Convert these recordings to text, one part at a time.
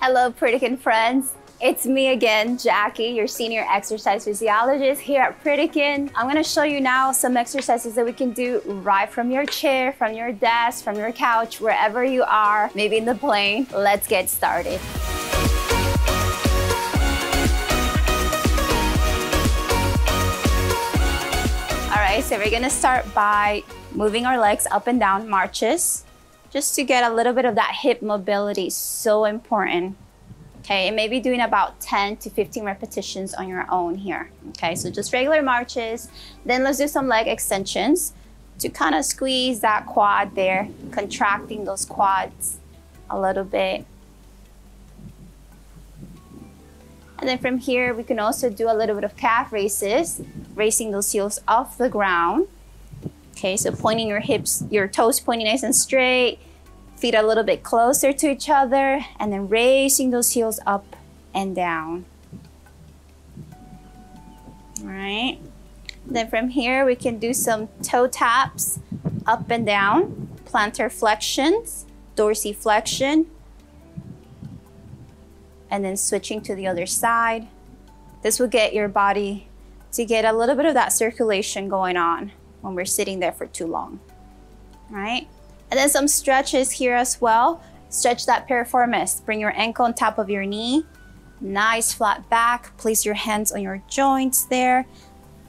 Hello, Pritikin friends. It's me again, Jackie, your senior exercise physiologist here at Pritikin. I'm gonna show you now some exercises that we can do right from your chair, from your desk, from your couch, wherever you are, maybe in the plane. Let's get started. All right, so we're gonna start by moving our legs up and down, marches, just to get a little bit of that hip mobility, so important. Okay, and maybe doing about 10 to 15 repetitions on your own here. Okay, so just regular marches. Then let's do some leg extensions to kind of squeeze that quad there, contracting those quads a little bit. And then from here, we can also do a little bit of calf raises, raising those heels off the ground. Okay, so pointing your hips, your toes pointing nice and straight, feet a little bit closer to each other, and then raising those heels up and down. All right. Then from here, we can do some toe taps up and down, plantar flexions, dorsiflexion, and then switching to the other side. This will get your body to get a little bit of that circulation going on when we're sitting there for too long. All right. And then some stretches here as well. Stretch that piriformis. Bring your ankle on top of your knee. Nice flat back. Place your hands on your joints there.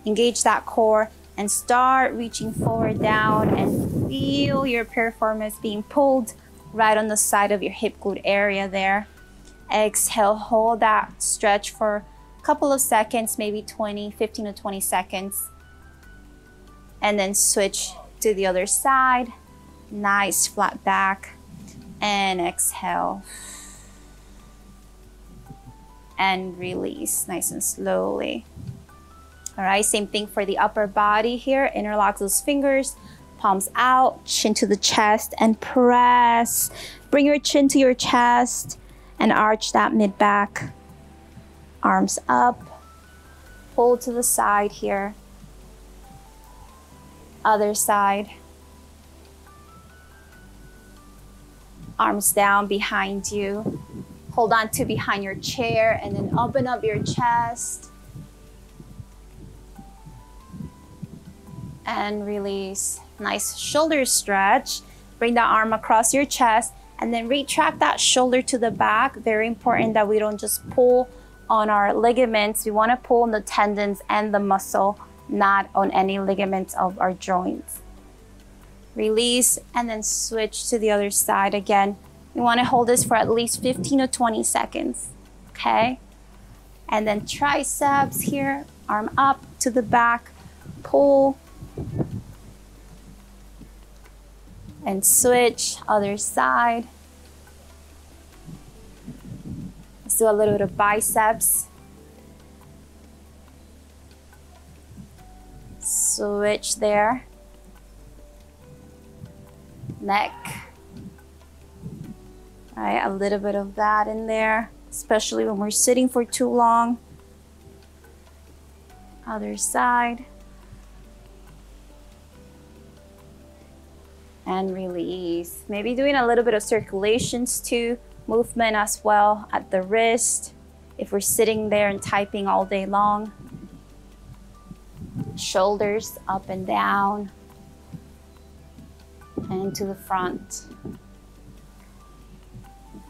Engage that core and start reaching forward down and feel your piriformis being pulled right on the side of your hip glute area there. Exhale, hold that stretch for a couple of seconds, maybe 15 to 20 seconds. And then switch to the other side. Nice flat back, and exhale and release nice and slowly. All right, same thing for the upper body here. Interlock those fingers, palms out, chin to the chest, and press. Bring your chin to your chest and arch that mid back. Arms up, pull to the side here. Other side. Arms down behind you. Hold on to behind your chair and then open up your chest. And release. Nice shoulder stretch. Bring that arm across your chest and then retract that shoulder to the back. Very important that we don't just pull on our ligaments. We want to pull on the tendons and the muscle, not on any ligaments of our joints. Release and then switch to the other side again. We want to hold this for at least 15 to 20 seconds, okay? And then triceps here, arm up to the back, pull, and switch, other side. Let's do a little bit of biceps. Switch there. Neck. All right, a little bit of that in there, especially when we're sitting for too long. Other side. And release. Maybe doing a little bit of circulations too, movement as well at the wrist, if we're sitting there and typing all day long. Shoulders up and down. And to the front.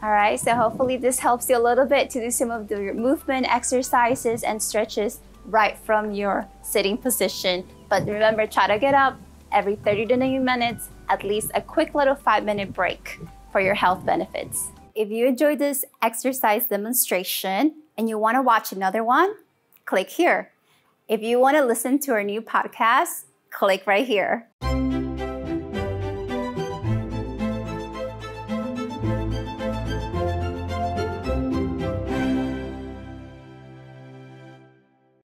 All right, so hopefully this helps you a little bit to do some of the movement exercises and stretches right from your sitting position. But remember, try to get up every 30 to 90 minutes, at least a quick little 5-minute break for your health benefits. If you enjoyed this exercise demonstration and you want to watch another one, click here. If you want to listen to our new podcast, click right here.